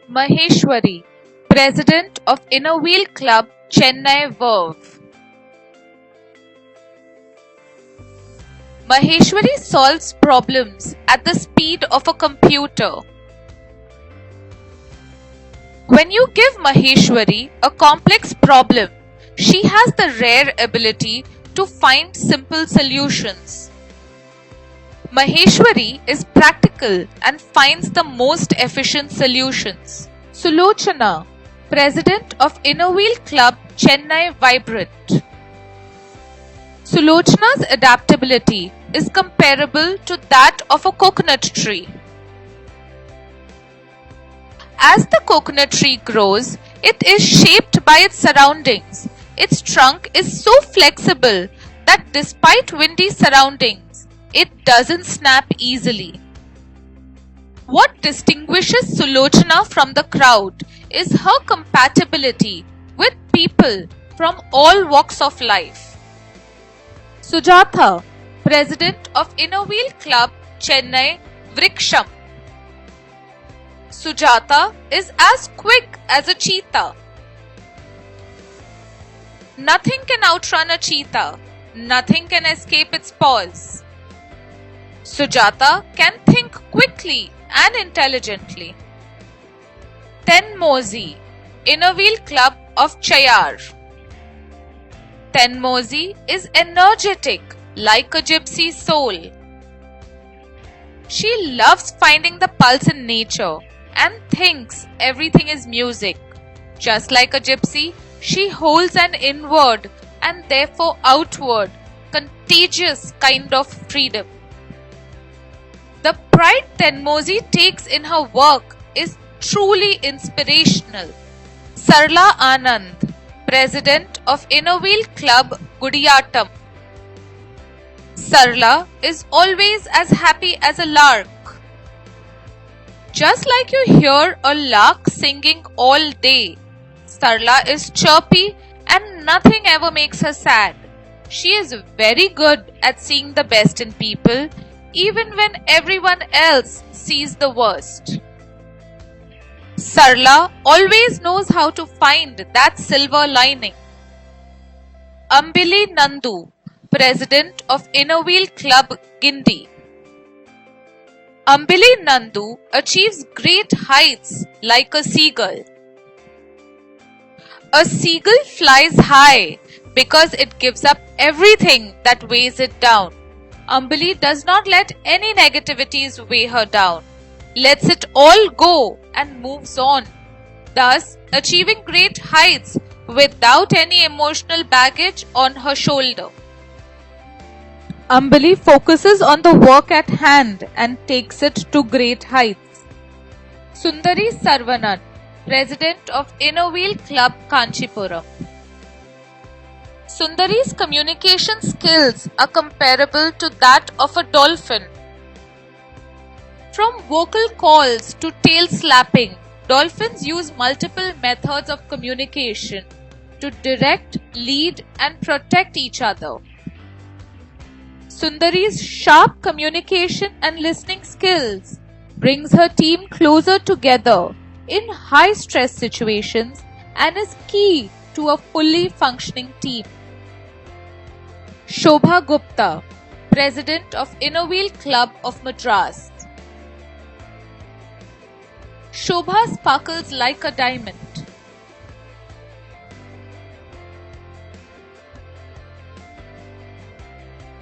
Maheshwari, President of Inner Wheel Club, Chennai Verve. Maheshwari solves problems at the speed of a computer. When you give Maheshwari a complex problem, she has the rare ability to find simple solutions. Maheshwari is practical and finds the most efficient solutions. Sulochana, President of Inner Wheel Club, Chennai Vibrant. Sulochana's adaptability is comparable to that of a coconut tree. As the coconut tree grows, it is shaped by its surroundings. Its trunk is so flexible that despite windy surroundings, it doesn't snap easily. What distinguishes Sulochana from the crowd is her compatibility with people from all walks of life. Sujatha, President of Inner Wheel Club, Chennai, Vriksham. Sujatha is as quick as a cheetah. Nothing can outrun a cheetah. Nothing can escape its paws. Sujatha can think quickly and intelligently. Tenmozi, Inner Wheel Club of Chayar. Tenmozi is energetic like a gypsy soul. She loves finding the pulse in nature and thinks everything is music. Just like a gypsy, she holds an inward and therefore outward, contagious kind of freedom. The pride Tenmozi takes in her work is truly inspirational. Sarla Anand, President of Inner Wheel Club, Gudiyatam. Sarla is always as happy as a lark. Just like you hear a lark singing all day, Sarla is chirpy and nothing ever makes her sad. She is very good at seeing the best in people, even when everyone else sees the worst. Sarla always knows how to find that silver lining. Ambili Nandu, President of Inner Wheel Club, Gindi. Ambili Nandu achieves great heights like a seagull. A seagull flies high because it gives up everything that weighs it down. Ambili does not let any negativities weigh her down, lets it all go and moves on, thus achieving great heights without any emotional baggage on her shoulder. Ambili focuses on the work at hand and takes it to great heights. Sundari Sarvanan, President of Inner Wheel Club, Kanchipuram. Sundari's communication skills are comparable to that of a dolphin. From vocal calls to tail slapping, dolphins use multiple methods of communication to direct, lead, and protect each other. Sundari's sharp communication and listening skills brings her team closer together in high-stress situations and is key to a fully functioning team. Shobha Gupta, President of Inner Wheel Club of Madras. Shobha sparkles like a diamond.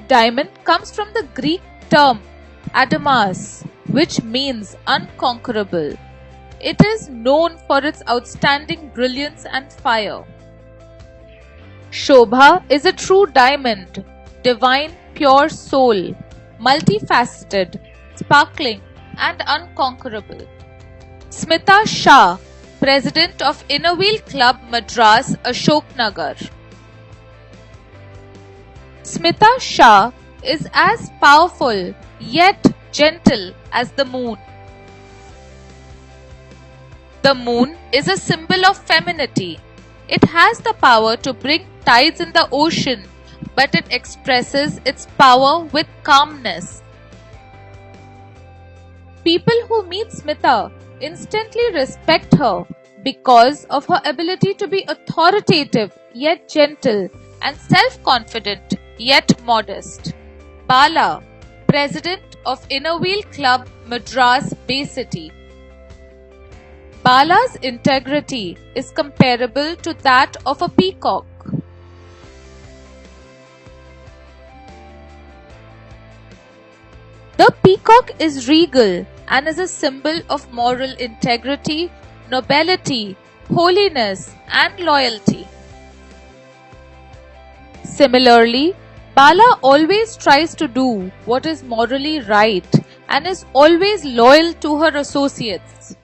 Diamond comes from the Greek term adamas, which means unconquerable. It is known for its outstanding brilliance and fire. Shobha is a true diamond, divine, pure soul, multifaceted, sparkling, and unconquerable. Smita Shah, President of Inner Wheel Club, Madras, Ashoknagar. Smita Shah is as powerful yet gentle as the moon. The moon is a symbol of femininity. It has the power to bring tides in the ocean, but it expresses its power with calmness. People who meet Smita instantly respect her because of her ability to be authoritative yet gentle and self-confident yet modest. Bala, President of Inner Wheel Club, Madras Bay City. Bala's integrity is comparable to that of a peacock. The peacock is regal and is a symbol of moral integrity, nobility, holiness, and loyalty. Similarly, Bala always tries to do what is morally right and is always loyal to her associates.